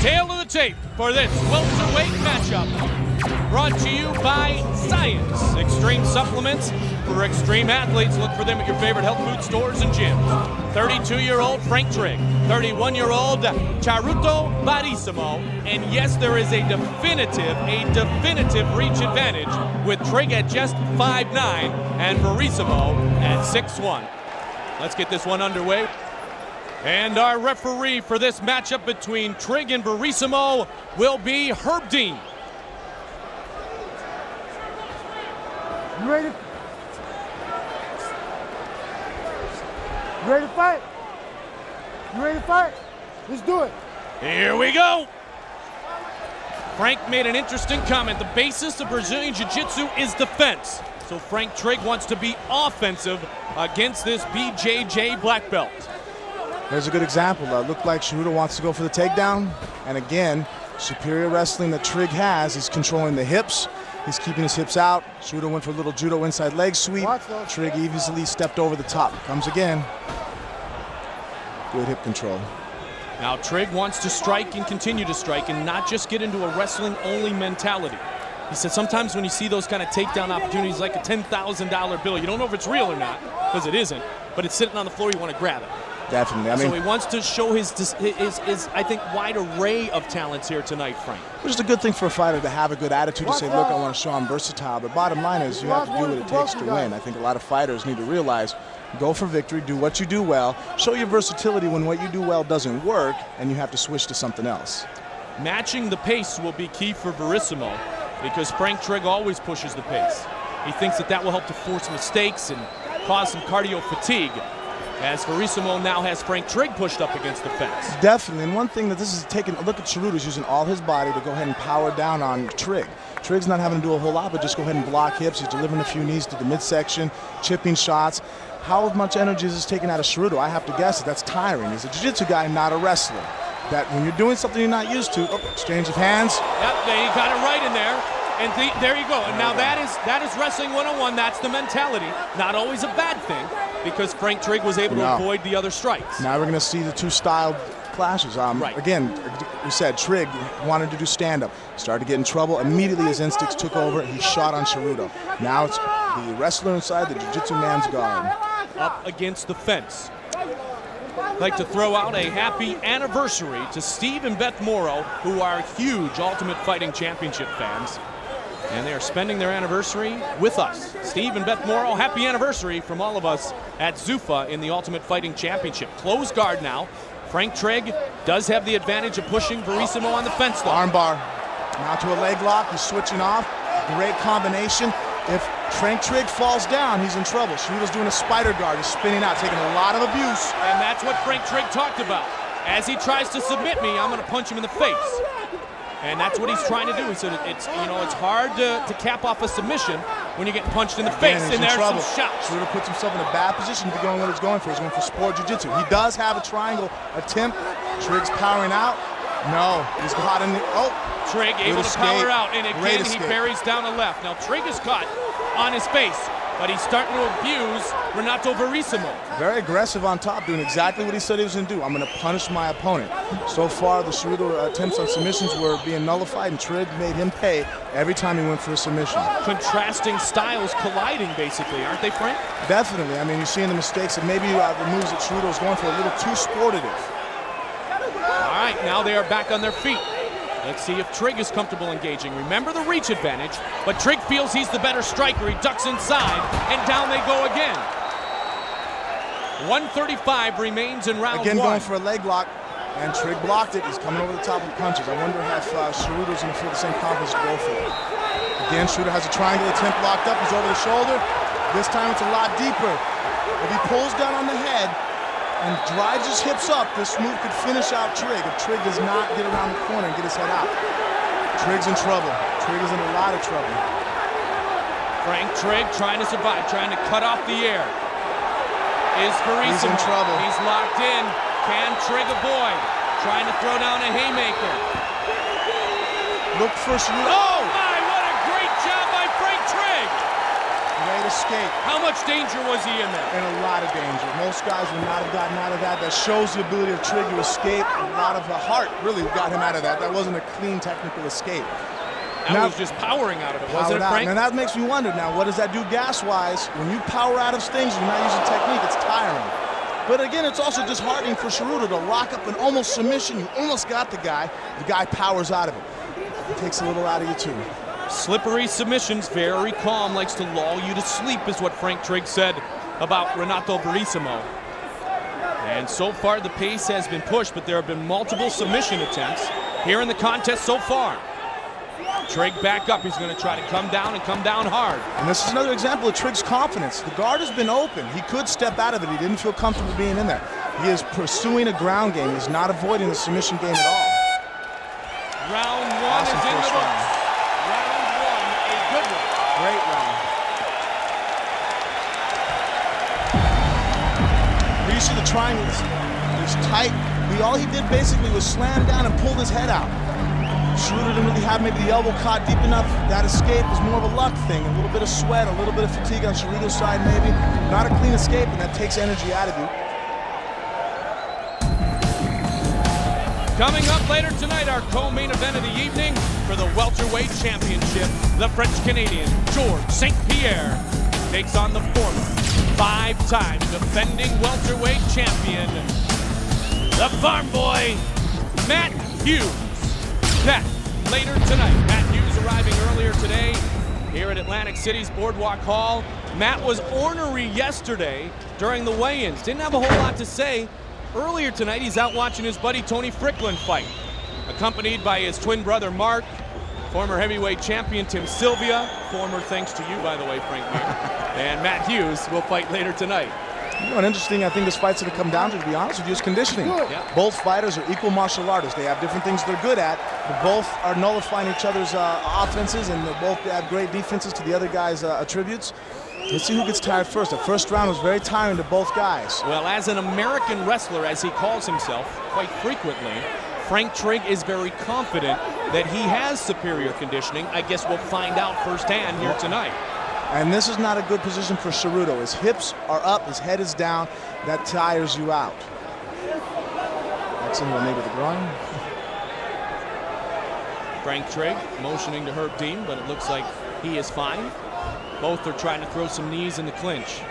Tail of the tape for this welterweight matchup. Brought to you by Science Extreme Supplements. For extreme athletes, look for them at your favorite health food stores and gyms. 32-year-old Frank Trigg, 31-year-old Charuto Verissimo, and yes, there is a definitive reach advantage with Trigg at just 5'9" and Verissimo at 6'1". Let's get this one underway. And our referee for this matchup between Trigg and Verissimo will be Herb Dean. You ready? You ready to fight? You ready to fight? Let's do it. Here we go. Frank made an interesting comment. The basis of Brazilian Jiu-Jitsu is defense. So Frank Trigg wants to be offensive against this BJJ black belt. There's a good example. Looked like Charuto wants to go for the takedown. And again, superior wrestling that Trigg has. He's controlling the hips. He's keeping his hips out. Charuto went for a little judo inside leg sweep. Trigg easily stepped over the top. Comes again. Good hip control. Now Trigg wants to strike and continue to strike and not just get into a wrestling-only mentality. He said sometimes when you see those kind of takedown opportunities like a $10,000 bill, you don't know if it's real or not, because it isn't, but it's sitting on the floor, you want to grab it. Definitely. I mean, so he wants to show his I think, wide array of talents here tonight, Frank. Which is a good thing for a fighter to have a good attitude, to say, look, I want to show I'm versatile. But bottom line is you have to do what it takes to win. I think a lot of fighters need to realize, go for victory, do what you do well, show your versatility when what you do well doesn't work, and you have to switch to something else. Matching the pace will be key for Verissimo because Frank Trigg always pushes the pace. He thinks that will help to force mistakes and cause some cardio fatigue, as Verissimo now has Frank Trigg pushed up against the fence. Definitely, and one thing that this is taking a look at Charuto's using all his body to go ahead and power down on Trigg. Trigg's not having to do a whole lot, but just go ahead and block hips. He's delivering a few knees to the midsection, chipping shots. How much energy is this taking out of Charuto? I have to guess that's tiring. He's a jiu-jitsu guy, not a wrestler. That when you're doing something you're not used to, exchange of hands. Yep, they got it right in there. And there you go. And now that is wrestling 101. That's the mentality. Not always a bad thing because Frank Trigg was able to avoid the other strikes. Now we're going to see the two style clashes. Right. Again, we said Trigg wanted to do stand-up. Started to get in trouble. Immediately his instincts took over and he shot on Charuto. Now it's the wrestler inside, the jiu-jitsu man's guard. Up against the fence. I'd like to throw out a happy anniversary to Steve and Beth Morrow, who are huge Ultimate Fighting Championship fans. And they are spending their anniversary with us. Steve and Beth Morrow, happy anniversary from all of us at Zuffa in the Ultimate Fighting Championship. Closed guard now. Frank Trigg does have the advantage of pushing Verissimo on the fence though. Armbar. Now to a leg lock. He's switching off. Great combination. If Frank Trigg falls down, he's in trouble. Charuto's doing a spider guard. He's spinning out, taking a lot of abuse. And that's what Frank Trigg talked about. As he tries to submit me, I'm going to punch him in the face. And that's what he's trying to do. He said it's hard to cap off a submission when you're getting punched in the face. And there's some shots. Charuto puts himself in a bad position to be going what he's going for. He's going for sport jiu-jitsu. He does have a triangle attempt. Trigg's powering out. No, he's caught in the, Trigg able to power out, and again he buries down a left. Now Trigg is caught on his face, but he's starting to abuse Renato Verissimo. Very aggressive on top, doing exactly what he said he was going to do. I'm going to punish my opponent. So far, the Charuto attempts on submissions were being nullified, and Trigg made him pay every time he went for a submission. Contrasting styles colliding, basically, aren't they, Frank? Definitely. I mean, you're seeing the mistakes, and maybe the moves that Charuto is going for a little too sportative. All right, now they are back on their feet. Let's see if Trigg is comfortable engaging. Remember the reach advantage, but Trigg feels he's the better striker. He ducks inside, and down they go again. 135 remains in round one. Again, going for a leg lock, and Trigg blocked it. He's coming over the top of the punches. I wonder if Charuto's going to feel the same confidence to go for it. Again, Charuto has a triangle attempt locked up. He's over the shoulder. This time it's a lot deeper. If he pulls down on the head and drives his hips up, this move could finish out Trigg if Trigg does not get around the corner and get his head out. Trigg's in trouble. Trigg is in a lot of trouble. Frank Trigg trying to survive, trying to cut off the air. Is Verissimo. He's in trouble. He's locked in. Can Trigg avoid? Trying to throw down a haymaker. Look for Charuto. Oh my, what a great job by Frank Trigg. Great escape. How much danger was he in there? In a lot of danger. Most guys would not have gotten out of that. That shows the ability of Trigg to escape. A lot of the heart really got him out of that. That wasn't a clean technical escape. That was just powering out of it, wasn't it, Frank? And that makes me wonder now, what does that do gas-wise? When you power out of things, you're not using technique, it's tiring. But again, it's also disheartening for Charuto to lock up an almost submission. You almost got the guy powers out of it. It takes a little out of you too. Slippery submissions, very calm, likes to lull you to sleep is what Frank Trigg said about Renato Verissimo. And so far the pace has been pushed, but there have been multiple submission attempts here in the contest so far. Trigg back up. He's going to try to come down and come down hard. And this is another example of Trigg's confidence. The guard has been open. He could step out of it. He didn't feel comfortable being in there. He is pursuing a ground game. He's not avoiding the submission game at all. Round one is in the books. Round one, a good one. Great round. You see the triangle. He's tight. All he did basically was slam down and pull his head out. Charuto didn't really have maybe the elbow caught deep enough. That escape was more of a luck thing. A little bit of sweat, a little bit of fatigue on Charuto's side maybe. Not a clean escape, and that takes energy out of you. Coming up later tonight, our co-main event of the evening for the welterweight championship. The French-Canadian Georges St. Pierre takes on the former five-time defending welterweight champion, the farm boy, Matt Hughes. That later tonight. Matt Hughes arriving earlier today here at Atlantic City's Boardwalk Hall. Matt was ornery yesterday during the weigh-ins. Didn't have a whole lot to say. Earlier tonight, he's out watching his buddy Tony Fricklin fight, accompanied by his twin brother Mark, former heavyweight champion Tim Sylvia, former thanks to you, by the way, Frank Mir, and Matt Hughes will fight later tonight. You know, and interesting, I think this fight's going to come down to be honest with you, is conditioning. Yeah. Both fighters are equal martial artists. They have different things they're good at, but both are nullifying each other's offenses, and they both have great defenses to the other guy's attributes. Let's see who gets tired first. The first round was very tiring to both guys. Well, as an American wrestler, as he calls himself quite frequently, Frank Trigg is very confident that he has superior conditioning. I guess we'll find out firsthand here tonight. And this is not a good position for Charuto. His hips are up, his head is down. That tires you out. That's in maybe the groin. Frank Trigg motioning to Herb Dean, but it looks like he is fine. Both are trying to throw some knees in the clinch.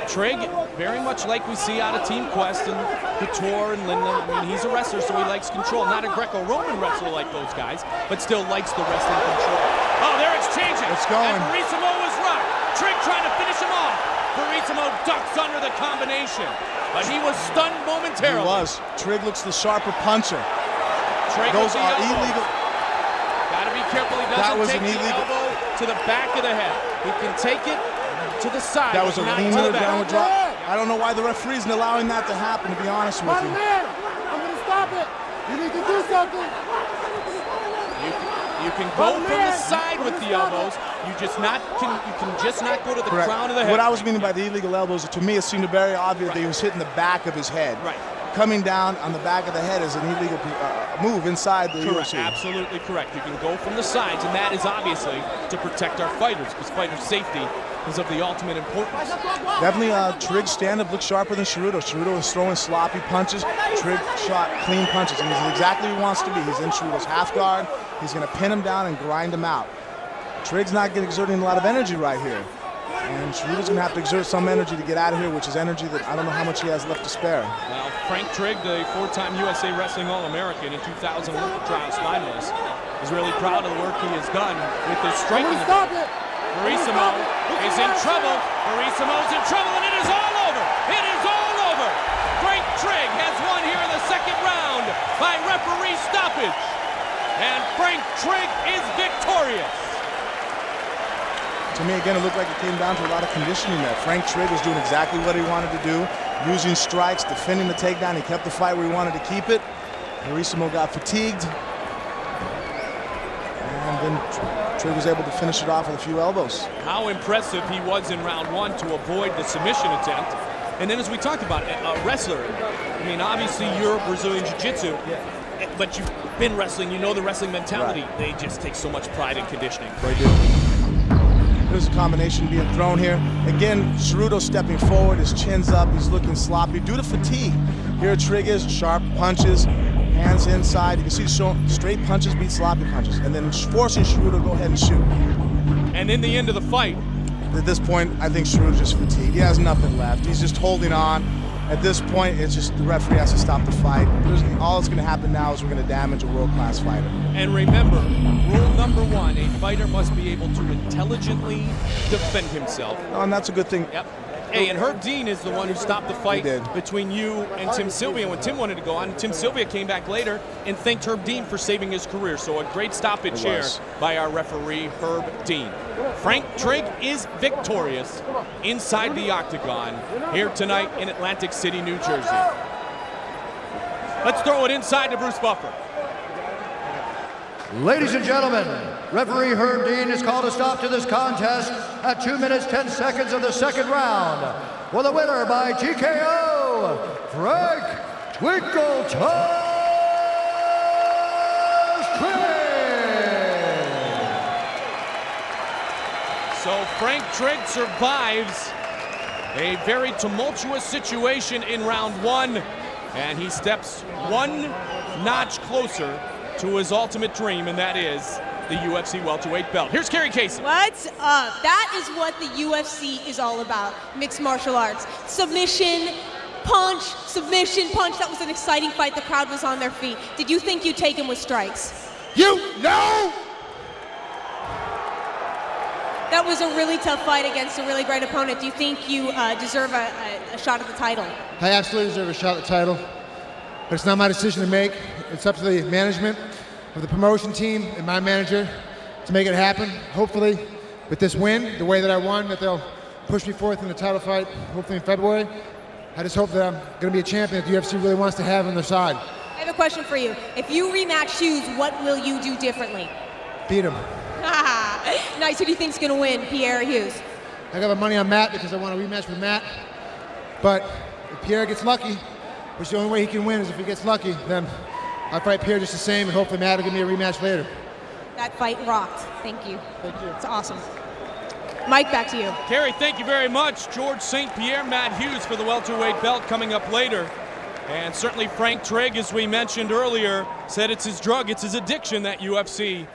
Trigg, very much like we see out of Team Quest and Couture and Lindland. I mean, he's a wrestler, so he likes control. Not a Greco-Roman wrestler like those guys, but still likes the wrestling control. Oh, they're exchanging. It's going. And Verissimo was rocked. Trigg trying to finish him off. Verissimo ducks under the combination, but he was stunned momentarily. He was. Trigg looks the sharper puncher. Trigg Those with the are elbow. illegal. Got to be careful he That doesn't was take an the illegal. elbow to the back of the head. He can take it to the side. That was a not lean to the middle back. downward drop. I don't know why the referee isn't allowing that to happen, to be honest with My you. man, I'm going to stop it. You need to do something. You can go from the side with the elbows. You can just not go to the Correct. crown of the head. What I was meaning by the illegal elbows, to me, it seemed very obvious that he was hitting the back of his head. Right. Coming down on the back of the head is an illegal move inside the Correct. UFC. Absolutely correct. You can go from the sides, and that is obviously to protect our fighters, because fighters' safety is of the ultimate importance. Definitely, Trigg's stand-up looks sharper than Charuto. Charuto is throwing sloppy punches. Trigg shot clean punches, and he's exactly where he wants to be. He's in Charuto's half guard. He's going to pin him down and grind him out. Trigg's not exerting a lot of energy right here. And Charuto's going to have to exert some energy to get out of here, which is energy that I don't know how much he has left to spare. Well, Frank Trigg, the four-time USA Wrestling All-American and 2000 Olympic trials finalist, is really proud of the work he has done with his striking. Stop it. Verissimo is in trouble. Verissimo's in trouble, and it is all over. It is all over. Frank Trigg has won here in the second round by referee stoppage. And Frank Trigg is victorious. To me, again, it looked like it came down to a lot of conditioning there. Frank Trigg was doing exactly what he wanted to do, using strikes, defending the takedown. He kept the fight where he wanted to keep it. Verissimo got fatigued. And then Trigg was able to finish it off with a few elbows. How impressive he was in round one to avoid the submission attempt. And then as we talked about, a wrestler, I mean, obviously you're Brazilian Jiu-Jitsu, but you've been wrestling, you know the wrestling mentality. Right. They just take so much pride in conditioning. They do. There's a combination being thrown here. Again, Charuto stepping forward, his chin's up, he's looking sloppy due to fatigue. Here Trigg is, sharp punches, hands inside. You can see straight punches beat sloppy punches, and then forcing Charuto to go ahead and shoot. And in the end of the fight, at this point, I think Charuto's just fatigued. He has nothing left. He's just holding on. At this point, it's just the referee has to stop the fight. All that's going to happen now is we're going to damage a world-class fighter. and remember, rule number 1, a fighter must be able to intelligently defend himself. Oh, and that's a good thing. Yep. Hey, and Herb Dean is the one who stopped the fight between you and Tim Sylvia when Tim wanted to go on. Tim Sylvia came back later and thanked Herb Dean for saving his career. So a great stoppage here by our referee, Herb Dean. Frank Trigg is victorious inside the octagon here tonight in Atlantic City, New Jersey. Let's throw it inside to Bruce Buffer. Ladies and gentlemen, referee Herb Dean has called a stop to this contest at 2 minutes, 10 seconds of the second round. For the winner by TKO, Frank Twinkle Toes Trigg. So Frank Trigg survives a very tumultuous situation in round 1, and he steps one notch closer to his ultimate dream, and that is the UFC welterweight belt. Here's Kerry Casey. What's up? That is what the UFC is all about, mixed martial arts. Submission, punch, submission, punch. That was an exciting fight. The crowd was on their feet. Did you think you'd take him with strikes? You know! That was a really tough fight against a really great opponent. Do you think you deserve a shot at the title? I absolutely deserve a shot at the title, but it's not my decision to make. It's up to the management of the promotion team and my manager to make it happen. Hopefully, with this win, the way that I won, that they'll push me forth in the title fight, hopefully in February. I just hope that I'm going to be a champion that the UFC really wants to have on their side. I have a question for you. If you rematch Hughes, what will you do differently? Beat him. Nice. Who do you think's going to win, Pierre or Hughes? I got my money on Matt because I want a rematch with Matt. But if Pierre gets lucky, which the only way he can win is if he gets lucky, then I'll fight Pierre just the same, and hopefully Matt will give me a rematch later. That fight rocked. Thank you. Thank you. It's awesome. Mike, back to you. Kerry, thank you very much. George St. Pierre, Matt Hughes for the welterweight belt coming up later. And certainly Frank Trigg, as we mentioned earlier, said it's his drug, it's his addiction, that UFC.